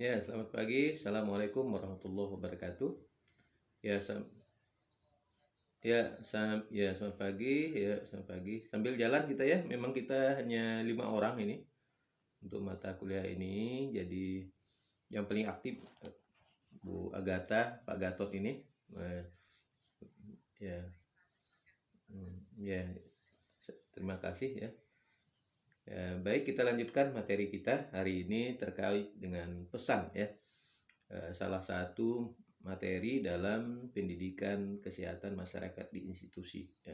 Ya, selamat pagi. Assalamualaikum warahmatullahi wabarakatuh. Ya, selamat pagi. Ya, selamat pagi. Sambil jalan kita ya. Memang kita hanya 5 orang ini untuk mata kuliah ini. Jadi yang paling aktif Bu Agatha, Pak Gatot ini. Eh, ya, ya. Terima kasih ya. Ya, baik, kita lanjutkan materi kita hari ini terkait dengan pesan ya. Salah satu materi dalam pendidikan kesehatan masyarakat di institusi ya.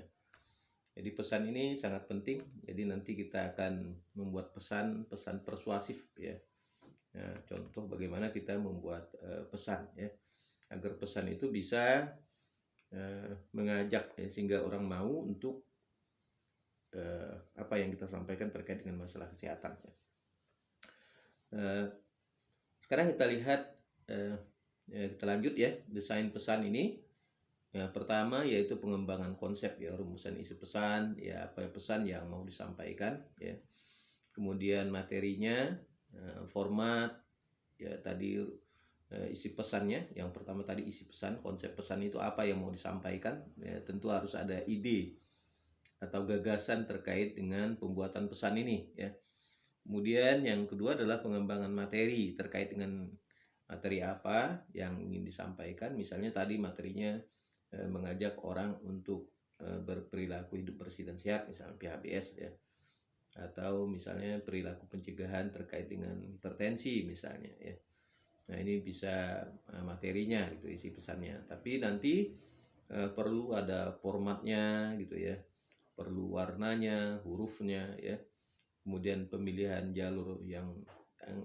Jadi pesan ini sangat penting. Jadi nanti kita akan membuat pesan-pesan persuasif ya. Nah, contoh bagaimana kita membuat pesan ya, agar pesan itu bisa mengajak ya, sehingga orang mau untuk apa yang kita sampaikan terkait dengan masalah kesehatan ya. Sekarang kita lihat kita lanjut ya, desain pesan ini. Ya, pertama yaitu pengembangan konsep ya, rumusan isi pesan ya, apa pesan yang mau disampaikan ya. Kemudian materinya, format ya, tadi isi pesannya. Yang pertama tadi isi pesan, konsep pesan itu apa yang mau disampaikan ya, tentu harus ada ide atau gagasan terkait dengan pembuatan pesan ini ya. Kemudian yang kedua adalah pengembangan materi terkait dengan materi apa yang ingin disampaikan. Misalnya tadi materinya mengajak orang untuk berperilaku hidup bersih dan sehat, misalnya PHBS ya, atau misalnya perilaku pencegahan terkait dengan hipertensi misalnya ya. Nah, ini bisa materinya gitu, isi pesannya. Tapi nanti perlu ada formatnya gitu ya, perlu warnanya, hurufnya ya, kemudian pemilihan jalur yang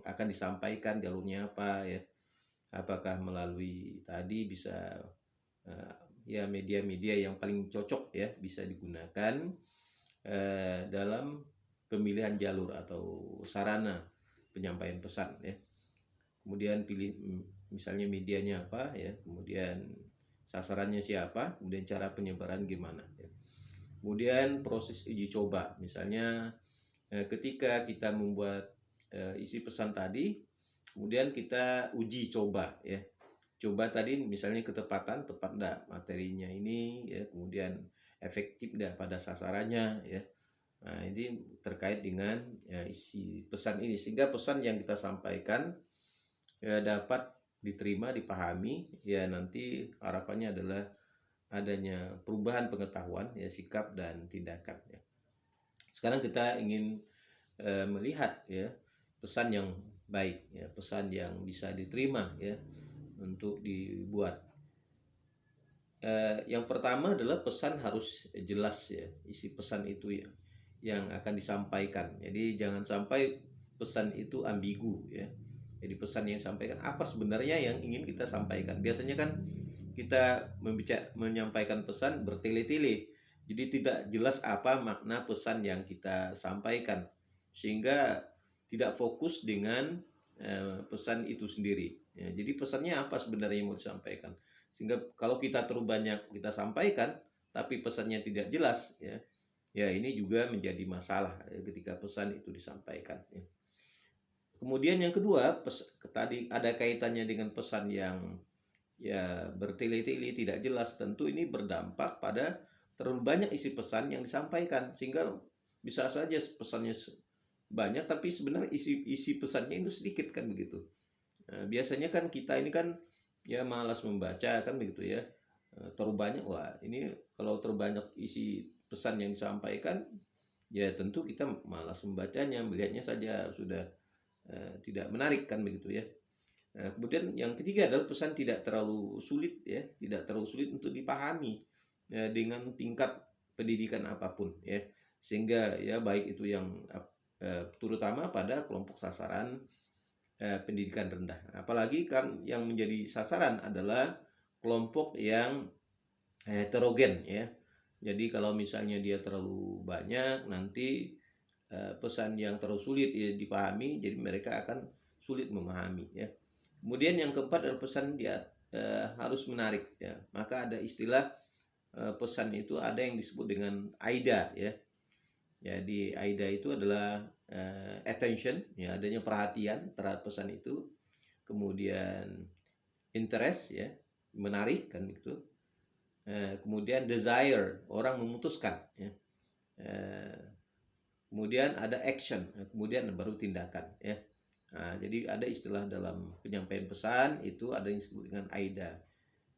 akan disampaikan, jalurnya apa ya, apakah melalui tadi bisa ya media-media yang paling cocok ya, bisa digunakan dalam pemilihan jalur atau sarana penyampaian pesan ya. Kemudian pilih misalnya medianya apa ya, kemudian sasarannya siapa, kemudian cara penyebaran gimana ya. Kemudian proses uji coba, misalnya ketika kita membuat isi pesan tadi, kemudian kita uji coba ya. Coba tadi misalnya ketepatan, tepat enggak materinya ini ya, kemudian efektif enggak pada sasarannya ya. Nah, ini terkait dengan ya, isi pesan ini, sehingga pesan yang kita sampaikan ya, dapat diterima, dipahami ya. Nanti harapannya adalah adanya perubahan pengetahuan ya, sikap dan tindakan ya. Sekarang kita ingin melihat ya pesan yang baik ya, pesan yang bisa diterima ya untuk dibuat. Yang pertama adalah pesan harus jelas ya, isi pesan itu ya yang akan disampaikan. Jadi jangan sampai pesan itu ambigu ya. Jadi pesan yang disampaikan apa sebenarnya yang ingin kita sampaikan. Biasanya kan kita menyampaikan pesan bertele-tele. Jadi tidak jelas apa makna pesan yang kita sampaikan, sehingga tidak fokus dengan pesan itu sendiri. Ya, jadi pesannya apa sebenarnya yang mau disampaikan. Sehingga kalau kita terlalu banyak kita sampaikan, tapi pesannya tidak jelas, ya ini juga menjadi masalah ya, ketika pesan itu disampaikan. Ya. Kemudian yang kedua, tadi ada kaitannya dengan pesan yang ya bertele-tele, tidak jelas. Tentu ini berdampak pada terlalu banyak isi pesan yang disampaikan, sehingga bisa saja pesannya banyak tapi sebenarnya isi pesannya itu sedikit kan begitu. Nah, biasanya kan kita ini kan ya malas membaca kan begitu ya. Terlalu banyak, wah ini kalau terlalu banyak isi pesan yang disampaikan ya tentu kita malas membacanya, melihatnya saja sudah tidak menarik kan begitu ya. Nah, kemudian yang ketiga adalah pesan tidak terlalu sulit ya, tidak terlalu sulit untuk dipahami dengan tingkat pendidikan apapun ya, sehingga ya baik itu yang terutama pada kelompok sasaran pendidikan rendah. Apalagi kan yang menjadi sasaran adalah kelompok yang heterogen ya. Jadi kalau misalnya dia terlalu banyak, nanti pesan yang terlalu sulit ya dipahami, jadi mereka akan sulit memahami ya. Kemudian yang keempat adalah pesan dia harus menarik ya. Maka ada istilah pesan itu ada yang disebut dengan AIDA ya. Jadi AIDA itu adalah attention ya, adanya perhatian terhadap pesan itu. kemudian interest ya, menarik kan gitu. Kemudian desire, orang memutuskan ya. Kemudian ada action, kemudian baru tindakan ya. Nah, jadi ada istilah dalam penyampaian pesan itu ada yang disebut dengan AIDA.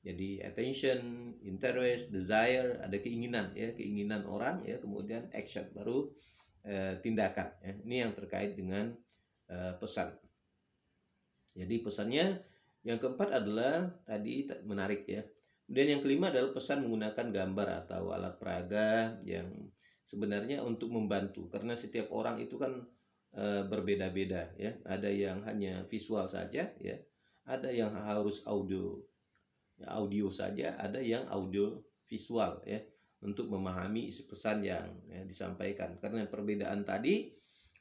Jadi attention, interest, desire, ada keinginan ya, keinginan orang ya, kemudian action, baru tindakan ya. Ini yang terkait dengan pesan. Jadi pesannya yang keempat adalah tadi menarik ya. Kemudian yang kelima adalah pesan menggunakan gambar atau alat peraga yang sebenarnya untuk membantu, karena setiap orang itu kan berbeda-beda ya. Ada yang hanya visual saja ya, ada yang harus audio saja, ada yang audio visual ya, untuk memahami isi pesan yang disampaikan. Karena perbedaan tadi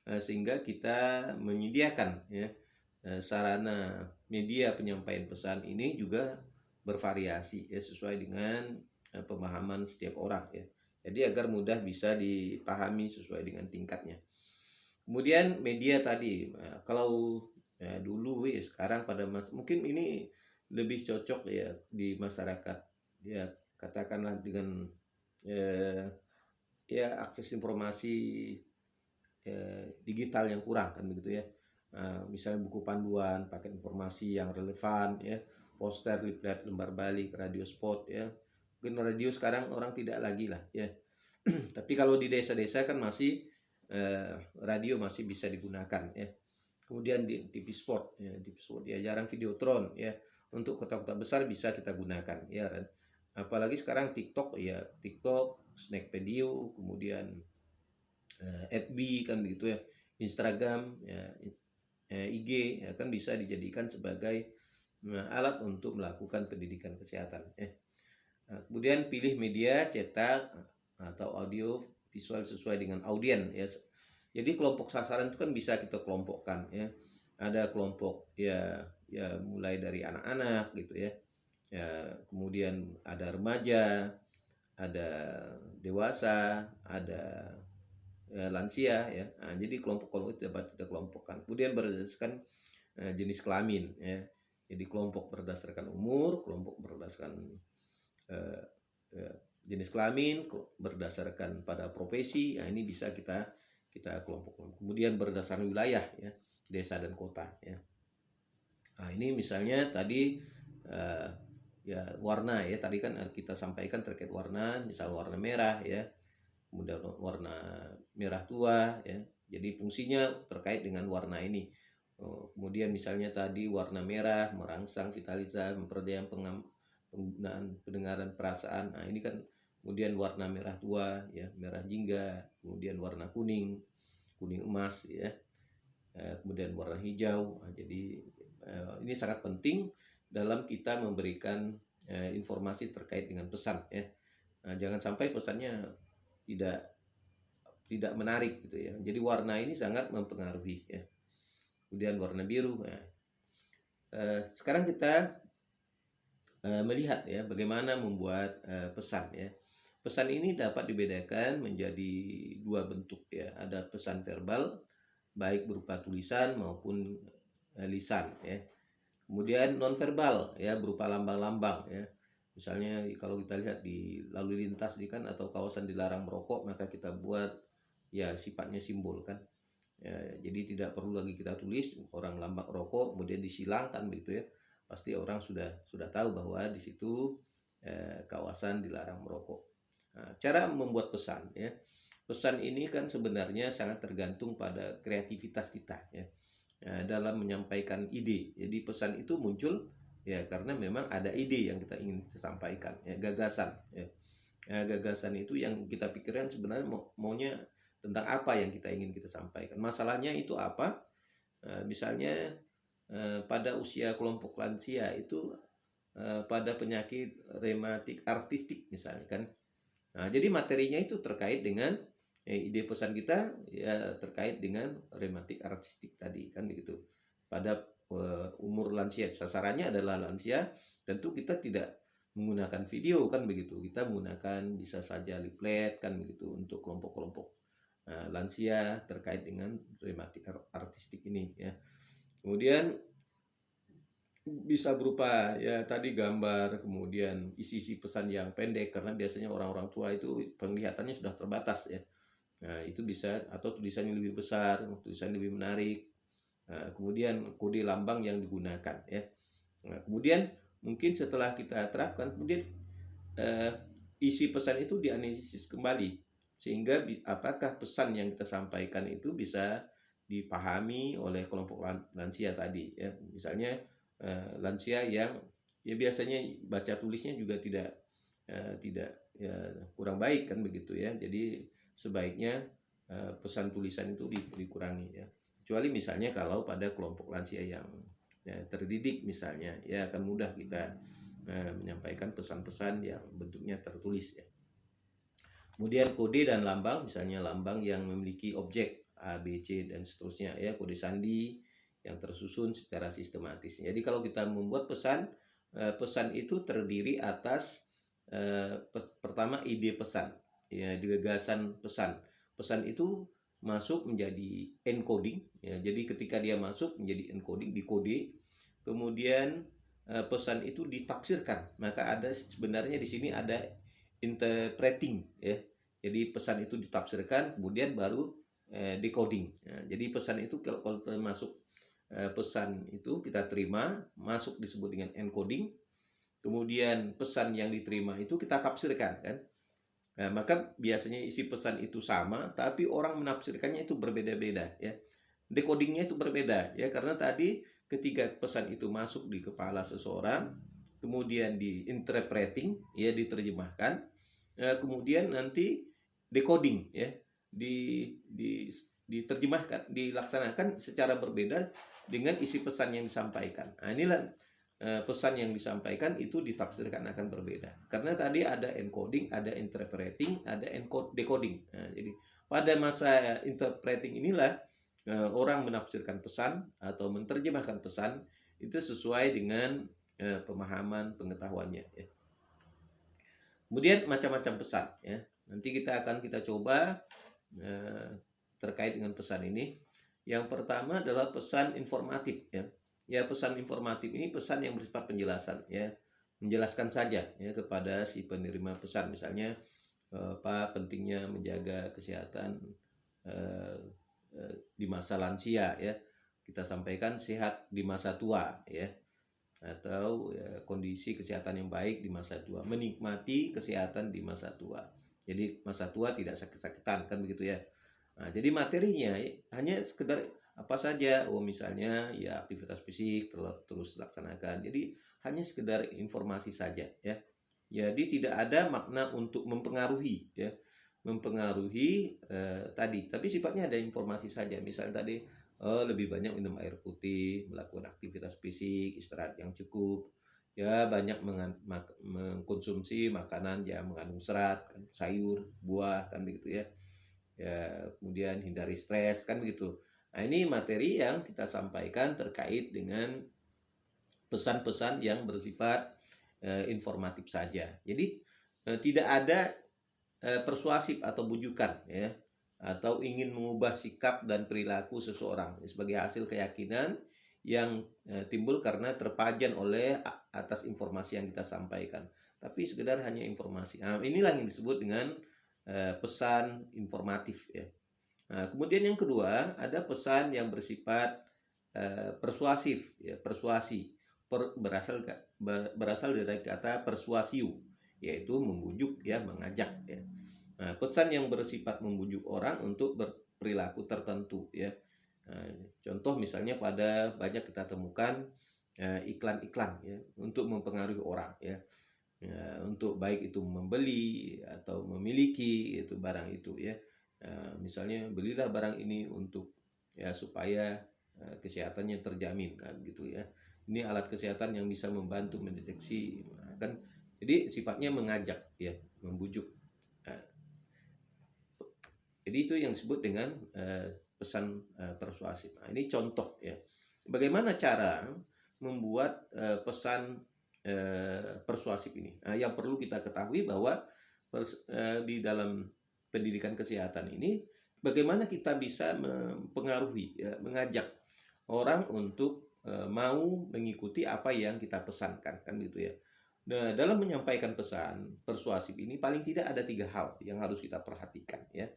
sehingga kita menyediakan ya sarana media penyampaian pesan ini juga bervariasi ya, sesuai dengan pemahaman setiap orang ya. Jadi agar mudah bisa dipahami sesuai dengan tingkatnya. Kemudian media tadi, kalau dulu ya, sekarang pada mungkin ini lebih cocok ya di masyarakat ya, katakanlah dengan ya akses informasi digital yang kurang kan begitu ya. Misalnya buku panduan, paket informasi yang relevan ya, poster, leaflet, lembar balik, radio spot ya. Mungkin radio sekarang orang tidak lagi lah ya. Tapi kalau di desa-desa kan masih radio masih bisa digunakan ya. Kemudian di TV sport ya, jarang videotron ya. Untuk kota-kota besar bisa kita gunakan ya. Apalagi sekarang TikTok ya, TikTok, Snack Video, kemudian FB kan begitu ya, Instagram ya, IG ya, kan bisa dijadikan sebagai alat untuk melakukan pendidikan kesehatan ya. Kemudian pilih media cetak atau audio visual sesuai dengan audien ya. Jadi kelompok sasaran itu kan bisa kita kelompokkan ya. Ada kelompok ya mulai dari anak-anak gitu ya. Kemudian ada remaja, ada dewasa, ada lansia ya. Nah, jadi kelompok-kelompok itu dapat kita kelompokkan. Kemudian berdasarkan jenis kelamin ya. Jadi kelompok berdasarkan umur, kelompok berdasarkan jenis kelamin, berdasarkan pada profesi. Nah, ini bisa kita kelompok. Kemudian berdasarkan wilayah ya, desa dan kota ya. Nah, ini misalnya tadi ya warna ya, tadi kan kita sampaikan terkait warna, misal warna merah ya, kemudian warna merah tua ya. Jadi fungsinya terkait dengan warna ini. Kemudian misalnya tadi warna merah merangsang vitalitas, memperdaya penggunaan pendengaran perasaan. Nah, ini kan kemudian warna merah tua ya, merah jingga, kemudian warna kuning emas ya. Kemudian warna hijau. Nah, jadi ini sangat penting dalam kita memberikan informasi terkait dengan pesan ya. Nah, jangan sampai pesannya tidak menarik gitu ya. Jadi warna ini sangat mempengaruhi ya. Kemudian warna biru. Nah, sekarang kita melihat ya bagaimana membuat pesan ya. Pesan ini dapat dibedakan menjadi dua bentuk ya. Ada pesan verbal baik berupa tulisan maupun lisan ya. Kemudian nonverbal ya, berupa lambang-lambang ya. Misalnya kalau kita lihat di lalu lintas di kan atau kawasan dilarang merokok, maka kita buat ya sifatnya simbol kan. Ya, jadi tidak perlu lagi kita tulis orang lambang rokok kemudian disilangkan begitu ya. Pasti orang sudah tahu bahwa di situ kawasan dilarang merokok. Nah, cara membuat pesan ya. Pesan ini kan sebenarnya sangat tergantung pada kreativitas kita ya, dalam menyampaikan ide. Jadi pesan itu muncul ya karena memang ada ide yang kita ingin sampaikan ya, gagasan ya. Gagasan itu yang kita pikirkan sebenarnya maunya tentang apa yang kita ingin kita sampaikan. Masalahnya itu apa? Misalnya pada usia kelompok lansia itu pada penyakit rematik artistik misalnya kan. Nah, jadi materinya itu terkait dengan ide pesan kita ya terkait dengan rematik artistik tadi kan begitu. Pada umur lansia, sasarannya adalah lansia, tentu kita tidak menggunakan video kan begitu. Kita menggunakan bisa saja leaflet kan begitu untuk kelompok-kelompok lansia terkait dengan rematik artistik ini ya. Kemudian Bisa berupa ya tadi gambar, kemudian isi-isi pesan yang pendek karena biasanya orang-orang tua itu penglihatannya sudah terbatas ya. Nah, itu bisa atau tulisannya lebih besar, tulisannya lebih menarik. Nah, kemudian kode lambang yang digunakan ya. Nah, kemudian mungkin setelah kita terapkan, kemudian eh, isi pesan itu dianalisis kembali sehingga apakah pesan yang kita sampaikan itu bisa dipahami oleh kelompok lansia tadi ya. Misalnya lansia yang ya biasanya baca tulisnya juga tidak ya, kurang baik kan begitu ya. Jadi sebaiknya pesan tulisan itu dikurangi ya. Kecuali misalnya kalau pada kelompok lansia yang ya, terdidik misalnya ya akan mudah kita menyampaikan pesan-pesan yang bentuknya tertulis ya. Kemudian kode dan lambang, misalnya lambang yang memiliki objek A, B, C dan seterusnya ya, kode sandi yang tersusun secara sistematis. Jadi kalau kita membuat pesan, pesan itu terdiri atas pertama ide pesan, ya, gagasan pesan. Pesan itu masuk menjadi encoding, ya. Jadi ketika dia masuk menjadi encoding, dikode, kemudian pesan itu ditafsirkan. Maka ada sebenarnya di sini ada interpreting ya. Jadi pesan itu ditafsirkan kemudian baru decoding. Nah, jadi pesan itu kalau termasuk pesan itu kita terima masuk disebut dengan encoding. Kemudian pesan yang diterima itu kita tafsirkan kan. Nah, maka biasanya isi pesan itu sama tapi orang menafsirkannya itu berbeda-beda ya. Decodingnya itu berbeda ya karena tadi ketika pesan itu masuk di kepala seseorang kemudian diinterpreting ya diterjemahkan kemudian nanti decoding ya diterjemahkan dilaksanakan secara berbeda dengan isi pesan yang disampaikan. Nah, inilah pesan yang disampaikan itu ditafsirkan akan berbeda karena tadi ada encoding, ada interpreting, ada decoding. Nah, jadi pada masa interpreting inilah orang menafsirkan pesan atau menerjemahkan pesan itu sesuai dengan pemahaman pengetahuannya ya. Kemudian macam-macam pesan ya. Nanti kita coba terkait dengan pesan ini. Yang pertama adalah pesan informatif ya. Ya, pesan informatif ini pesan yang bersifat penjelasan ya. Menjelaskan saja ya kepada si penerima pesan misalnya apa pentingnya menjaga kesehatan di masa lansia ya. Kita sampaikan sehat di masa tua ya atau ya, kondisi kesehatan yang baik di masa tua, menikmati kesehatan di masa tua. Jadi masa tua tidak sakit-sakitan kan begitu ya. Nah, jadi materinya hanya sekedar apa saja, oh misalnya ya aktivitas fisik terus dilaksanakan. Jadi hanya sekedar informasi saja ya. Jadi tidak ada makna untuk mempengaruhi ya, mempengaruhi tadi. Tapi sifatnya ada informasi saja. Misalnya tadi lebih banyak minum air putih, melakukan aktivitas fisik, istirahat yang cukup, ya banyak mengkonsumsi makanan yang mengandung serat, kan, sayur, buah, kan begitu ya. Ya, kemudian hindari stres, kan begitu. Nah, ini materi yang kita sampaikan terkait dengan pesan-pesan yang bersifat informatif saja. Jadi tidak ada persuasif atau bujukan ya atau ingin mengubah sikap dan perilaku seseorang sebagai hasil keyakinan yang timbul karena terpajan oleh atas informasi yang kita sampaikan. Tapi sekedar hanya informasi. Nah, inilah yang disebut dengan pesan informatif ya. Nah, kemudian yang kedua ada pesan yang bersifat persuasif ya, persuasi berasal dari kata persuasiu yaitu membujuk ya, mengajak ya. Nah, pesan yang bersifat membujuk orang untuk berperilaku tertentu ya. Nah, contoh misalnya pada banyak kita temukan iklan-iklan ya untuk mempengaruhi orang ya. Ya, untuk baik itu membeli atau memiliki itu barang itu ya. Misalnya belilah barang ini untuk ya supaya kesehatannya terjamin kan gitu ya. Ini alat kesehatan yang bisa membantu mendeteksi kan. Jadi sifatnya mengajak ya, membujuk. Jadi itu yang disebut dengan pesan persuasif. Nah, ini contoh ya. Bagaimana cara membuat pesan persuasif ini? Nah, yang perlu kita ketahui bahwa di dalam pendidikan kesehatan ini bagaimana kita bisa mempengaruhi ya, mengajak orang untuk mau mengikuti apa yang kita pesankan, kan gitu ya. Nah, dalam menyampaikan pesan persuasif ini paling tidak ada 3 hal yang harus kita perhatikan ya.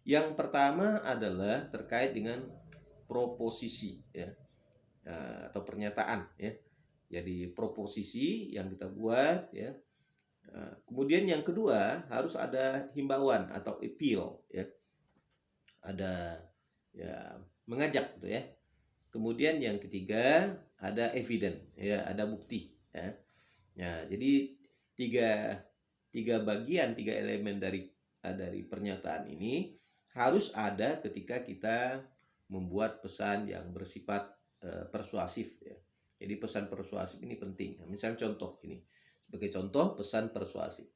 Yang pertama adalah terkait dengan proposisi ya, atau pernyataan ya. Jadi proposisi yang kita buat ya. Kemudian yang kedua harus ada himbauan atau appeal ya. Ada ya mengajak gitu ya. Kemudian yang ketiga ada evidence ya, ada bukti ya. Ya, jadi tiga tiga bagian, tiga elemen dari pernyataan ini harus ada ketika kita membuat pesan yang bersifat persuasif ya. Jadi pesan persuasif ini penting. Misalnya contoh ini. Sebagai contoh pesan persuasif.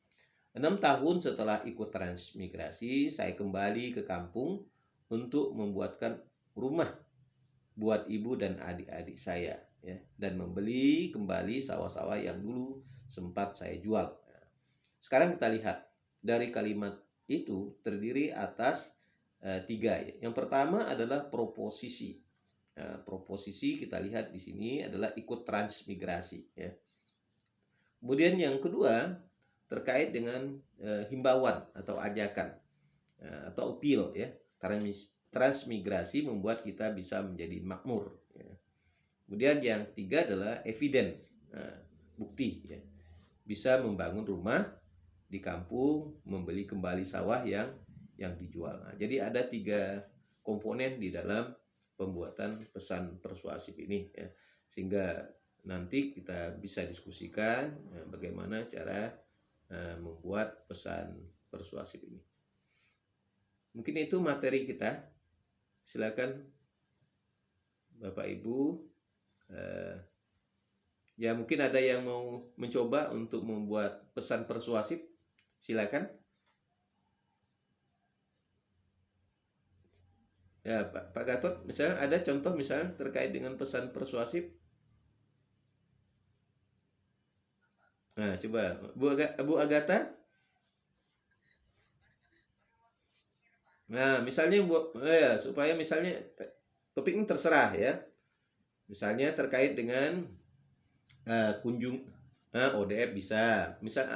6 tahun setelah ikut transmigrasi, saya kembali ke kampung untuk membuatkan rumah buat ibu dan adik-adik saya ya, dan membeli kembali sawah-sawah yang dulu sempat saya jual. Sekarang kita lihat dari kalimat itu terdiri atas 3 ya. Yang pertama adalah proposisi. Proposisi kita lihat di sini adalah ikut transmigrasi ya. Kemudian yang kedua terkait dengan himbauan atau ajakan atau appeal ya. Transmigrasi membuat kita bisa menjadi makmur ya. Kemudian yang ketiga adalah evidence, bukti ya. Bisa membangun rumah di kampung, membeli kembali sawah yang dijual. Nah, jadi ada 3 komponen di dalam pembuatan pesan persuasif ini ya. Sehingga nanti kita bisa diskusikan bagaimana cara membuat pesan persuasif ini. Mungkin itu materi kita. Silakan Bapak Ibu. Ya mungkin ada yang mau mencoba untuk membuat pesan persuasif. Silakan. Ya Pak Gatot, misalnya ada contoh misalnya terkait dengan pesan persuasif. Nah coba Bu Agatha. Nah misalnya supaya misalnya topik ini terserah ya. Misalnya terkait dengan kunjung ODF bisa. Misal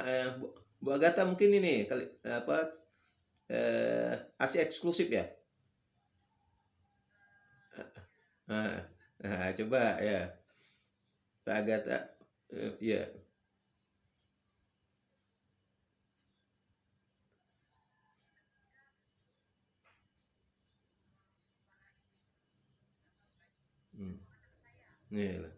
Bu Agatha mungkin ini ASI eksklusif ya. Coba ya Pak Agatha ya. Iya lah.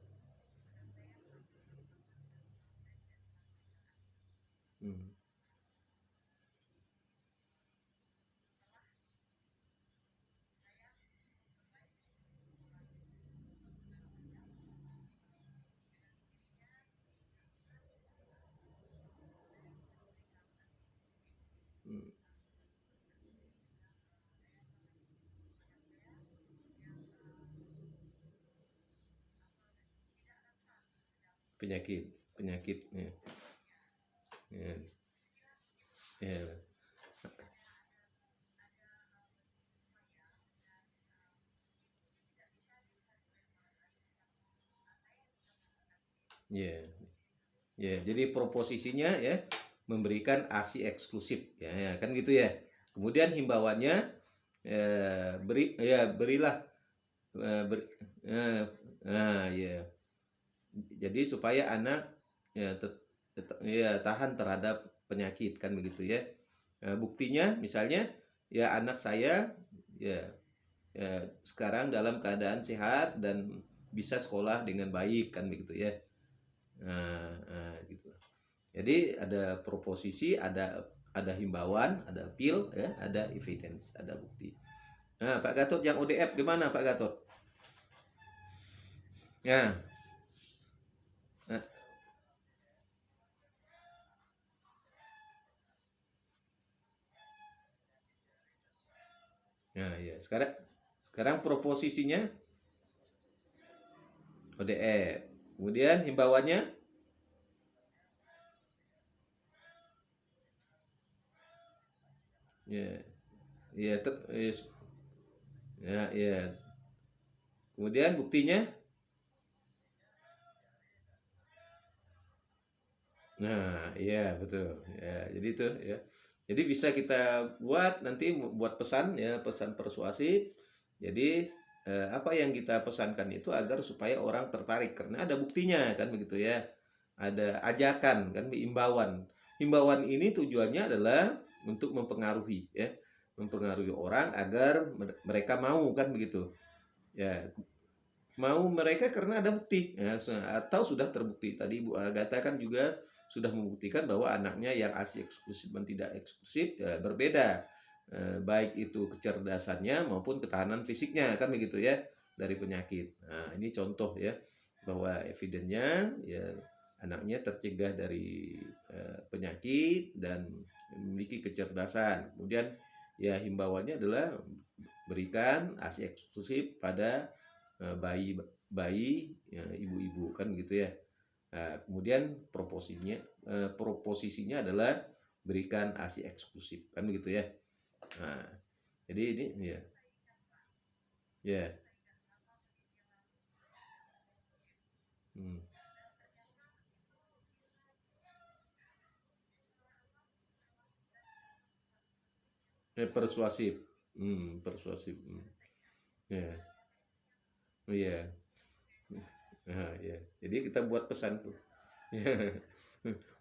Penyakit ya. Ya. Ya. Ya. Ya, jadi proposisinya ya memberikan ASI eksklusif ya, kan gitu ya. Kemudian himbauannya berilah ya. Jadi supaya anak tahan terhadap penyakit kan begitu ya. Buktinya misalnya ya anak saya ya sekarang dalam keadaan sehat dan bisa sekolah dengan baik kan begitu ya. Gitu. Jadi ada proposisi, ada himbauan, ada appeal ya, ada evidence, ada bukti. Nah, Pak Gatot yang ODF gimana Pak Gatot? Ya. Nah, ya. Sekarang proposisinya ODF. Kemudian himbauannya ya. Ya, ya. Kemudian buktinya Nah, iya betul. Ya, jadi itu ya. Jadi bisa kita buat nanti buat pesan ya, pesan persuasif. Jadi apa yang kita pesankan itu agar supaya orang tertarik karena ada buktinya kan begitu ya. Ada ajakan kan, himbauan. Himbauan ini tujuannya adalah untuk mempengaruhi ya, mempengaruhi orang agar mereka mau kan begitu. Ya, mau mereka karena ada bukti ya, atau sudah terbukti tadi Bu Agatha kan juga sudah membuktikan bahwa anaknya yang ASI eksklusif dan tidak eksklusif ya, berbeda. Baik itu kecerdasannya maupun ketahanan fisiknya kan begitu ya dari penyakit. Nah, ini contoh ya bahwa evidennya ya anaknya tercegah dari penyakit dan memiliki kecerdasan. Kemudian ya himbauannya adalah berikan ASI eksklusif pada bayi bayi ya, ibu-ibu kan gitu ya. Nah, kemudian proposisinya adalah berikan ASI eksklusif kan begitu ya. Nah, jadi ini ya ya hmm. Persuasif. Persuasif. Ya, oh, iya. Nah, ya. Jadi kita buat pesan tuh.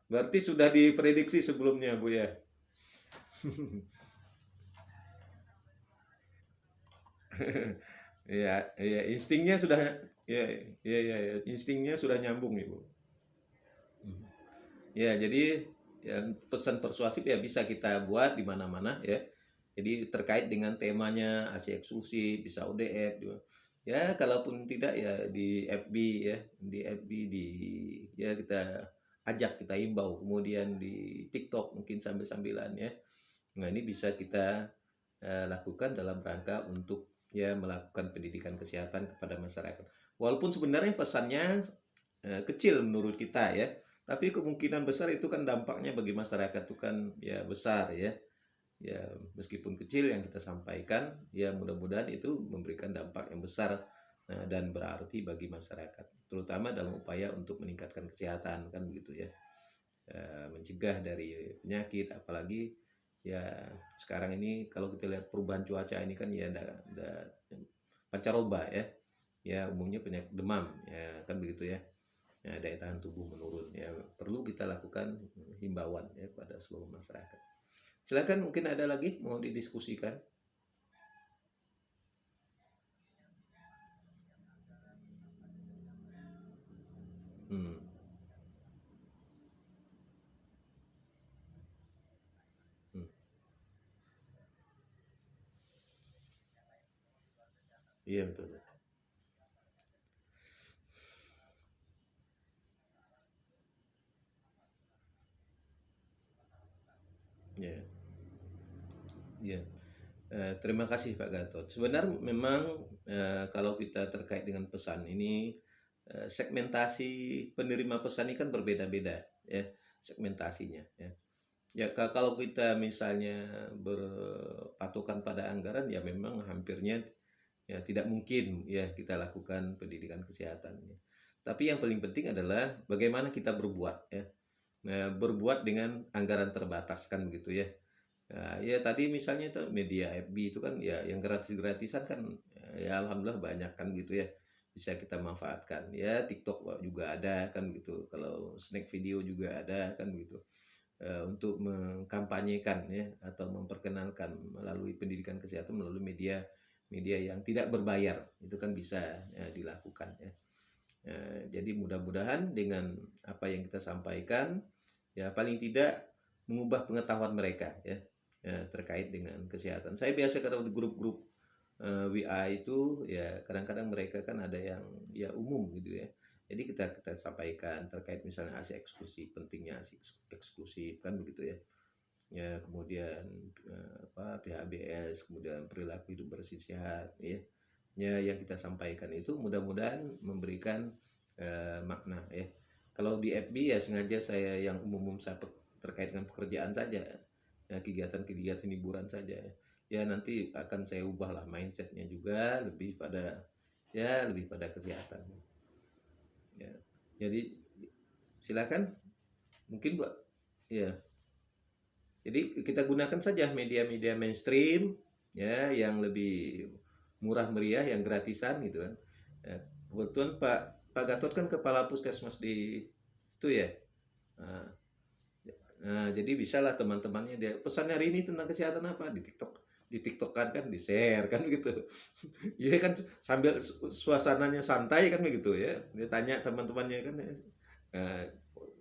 Berarti sudah diprediksi sebelumnya, Bu ya. Iya, iya, instingnya sudah ya, ya, ya, ya, instingnya sudah nyambung, Ibu. Ya, jadi ya, pesan persuasif ya bisa kita buat di mana-mana ya. Jadi terkait dengan temanya ASI eksklusif, bisa ODF juga. Ya, kalaupun tidak ya di FB ya, di FB di ya kita ajak, kita imbau. Kemudian di TikTok mungkin sambil-sambilan ya. Nah, ini bisa kita lakukan dalam rangka untuk ya melakukan pendidikan kesehatan kepada masyarakat. Walaupun sebenarnya pesannya kecil menurut kita ya, tapi kemungkinan besar itu kan dampaknya bagi masyarakat itu kan ya besar ya. Ya meskipun kecil yang kita sampaikan, ya mudah-mudahan itu memberikan dampak yang besar dan berarti bagi masyarakat, terutama dalam upaya untuk meningkatkan kesehatan kan begitu ya. Mencegah dari penyakit, apalagi ya sekarang ini kalau kita lihat perubahan cuaca ini kan ya ada pancaroba ya, ya umumnya penyakit demam ya kan begitu ya. Ya, daya tahan tubuh menurun ya, perlu kita lakukan himbauan ya pada seluruh masyarakat. Silakan, mungkin ada lagi mau didiskusikan. Hmm. Hmm. Iya betul. Ya, ya. Terima kasih Pak Gatot. Sebenarnya memang kalau kita terkait dengan pesan ini, segmentasi penerima pesan ini kan berbeda-beda ya segmentasinya ya. Ya kalau kita misalnya berpatokan pada anggaran ya memang hampirnya ya tidak mungkin ya kita lakukan pendidikan kesehatan ya. Tapi yang paling penting adalah bagaimana kita berbuat ya. Nah, berbuat dengan anggaran terbatas kan begitu ya. Nah, ya tadi misalnya itu media FB itu kan ya yang gratis-gratisan kan ya alhamdulillah banyak kan gitu ya. Bisa kita manfaatkan. Ya TikTok juga ada kan gitu. Kalau snack video juga ada kan gitu. Untuk mengkampanyekan ya atau memperkenalkan melalui pendidikan kesehatan melalui media media yang tidak berbayar itu kan bisa dilakukan ya. Jadi mudah-mudahan dengan apa yang kita sampaikan ya paling tidak mengubah pengetahuan mereka ya, terkait dengan kesehatan. Saya biasa kalau di grup-grup WA itu ya kadang-kadang mereka kan ada yang ya umum gitu ya. Jadi kita sampaikan terkait misalnya ASI eksklusif, pentingnya ASI eksklusif kan begitu ya. Ya kemudian apa PHBS, kemudian perilaku hidup bersih sehat ya. Ya yang kita sampaikan itu mudah-mudahan memberikan makna ya. Kalau di FB ya sengaja saya yang umum-umum saya terkait dengan pekerjaan saja, ya, kegiatan-kegiatan hiburan saja ya. Ya nanti akan saya ubah lah mindsetnya juga lebih pada ya lebih pada kesehatan. Ya. Jadi silakan. mungkin Pak, ya. Jadi kita gunakan saja media-media mainstream ya yang lebih murah meriah, yang gratisan gitu kan. Ya, kebetulan Pak Gatot kan kepala puskesmas di situ ya. Nah, jadi bisa lah teman-temannya dia pesan hari ini tentang kesehatan apa di TikTok, di TikTok kan di share kan gitu. Iya kan sambil suasananya santai kan begitu ya. Dia tanya teman-temannya kan ya. Nah,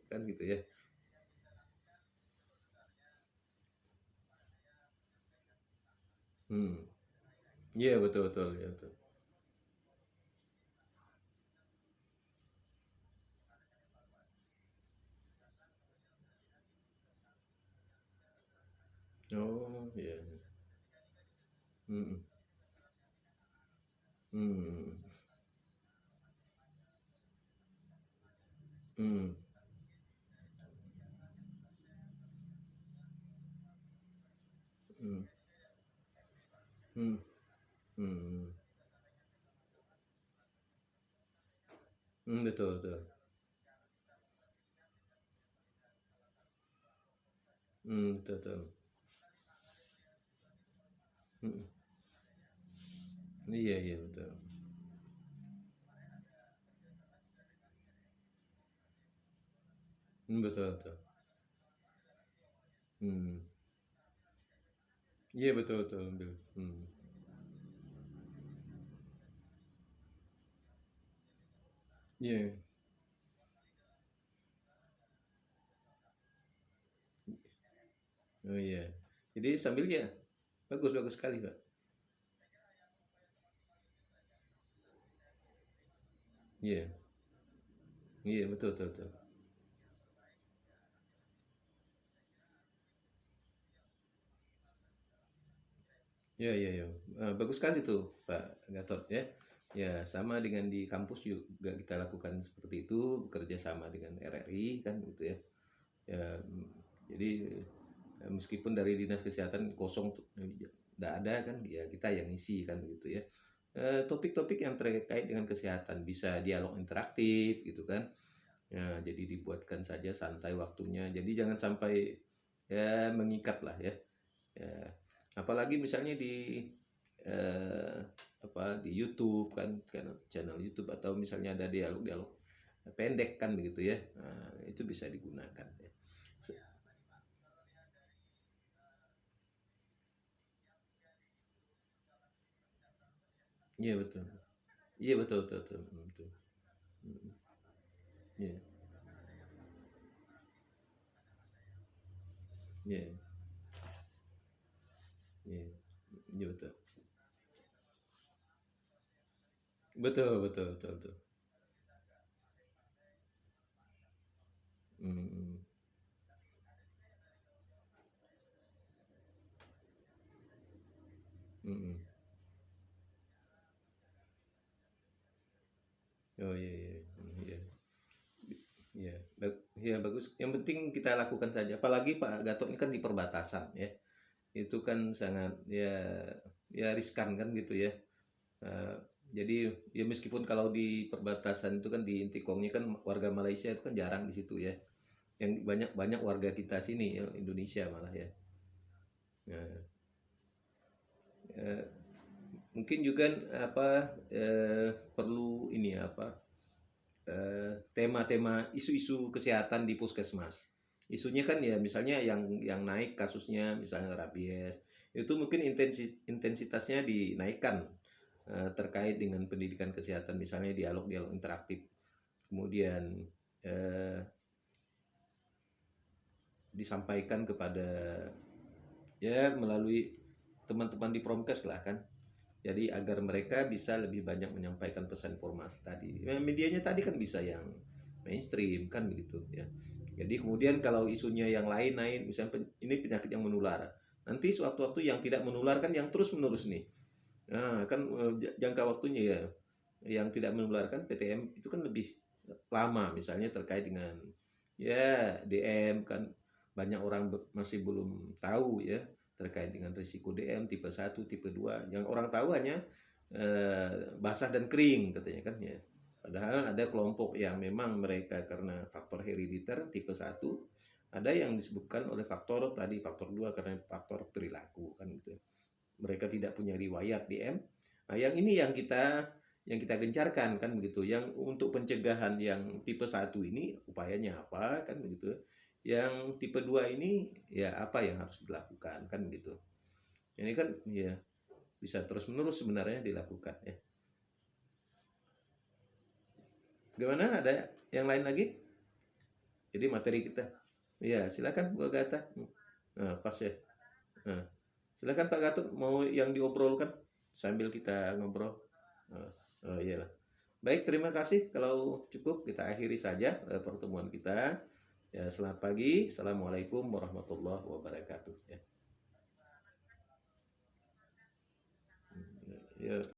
kan gitu ya. Hmm. Iya betul betul ya betul. Oh iya. Hmm. Hmm. Hmm. Hmm. Hmm. Hmm. Hmm, betul betul. Betul betul. Hmm. Iya iya betul. Betul betul. Hmm. Iya betul betul Bil. Iya. Oh iya. Jadi sambil ya bagus bagus sekali Pak. Iya. Iya betul betul betul. Ya, ya, ya. Bagus sekali tuh Pak Gatot ya. Ya, sama dengan di kampus juga kita lakukan seperti itu, bekerja sama dengan RRI kan gitu ya. Ya, jadi meskipun dari Dinas Kesehatan kosong tuh, tidak ada kan, ya kita yang isi kan begitu ya. Topik-topik yang terkait dengan kesehatan bisa dialog interaktif gitu kan. Ya, jadi dibuatkan saja santai waktunya. Jadi jangan sampai ya mengikat lah ya. Ya, apalagi misalnya di eh, di YouTube kan channel YouTube atau misalnya ada dialog-dialog pendek kan begitu ya. Nah, itu bisa digunakan ya. Iya betul. Iya betul betul betul. Betul. Mm, Iya, iya, iya. Iya betul. Betul betul betul betul. Mm, mm, mm. Oh iya iya. Iya. Iya, iya bagus. Yang penting kita lakukan saja. Apalagi Pak Gatot ini kan di perbatasan ya. Itu kan sangat ya riskan kan gitu ya. Eh, jadi ya meskipun kalau di perbatasan itu kan di Intikongnya kan warga Malaysia itu kan jarang di situ ya. Yang banyak banyak warga kita sini ya Indonesia malah ya. Nah, eh, mungkin juga perlu ini tema-tema isu-isu kesehatan di puskesmas. Isunya kan ya misalnya yang naik kasusnya misalnya rabies, itu mungkin intensitasnya dinaikkan terkait dengan pendidikan kesehatan misalnya dialog-dialog interaktif. Kemudian eh, disampaikan kepada ya melalui teman-teman di Promkes lah kan. Jadi agar mereka bisa lebih banyak menyampaikan pesan informasi tadi. Medianya tadi kan bisa yang mainstream kan begitu ya. Jadi kemudian kalau isunya yang lain naik, misalnya ini penyakit yang menular. Nanti sewaktu-waktu yang tidak menular kan yang terus menerus nih. Nah, kan jangka waktunya ya yang tidak menularkan PTM itu kan lebih lama misalnya terkait dengan ya DM kan banyak orang masih belum tahu ya terkait dengan risiko DM tipe 1 tipe 2 yang orang tahu hanya basah dan kering katanya kan ya. Padahal ada kelompok yang memang mereka karena faktor herediter tipe 1, ada yang disebutkan oleh faktor 2 karena faktor perilaku kan gitu. Mereka tidak punya riwayat DM. Nah, yang ini yang kita gencarkan kan begitu. Yang untuk pencegahan yang tipe 1 ini upayanya apa kan begitu. Yang tipe 2 ini ya apa yang harus dilakukan kan gitu. Ini kan ya bisa terus-menerus sebenarnya dilakukan ya. Gimana? Ada yang lain lagi? Jadi materi kita. Iya, silakan Bu Agatha. Nah, pas ya. Nah, silakan Pak Gatot mau yang diobrolkan sambil kita ngobrol. Nah, oh iyalah. Baik, terima kasih. Kalau cukup kita akhiri saja pertemuan kita. Ya, selamat pagi. Assalamualaikum warahmatullahi wabarakatuh. Ya. Ya.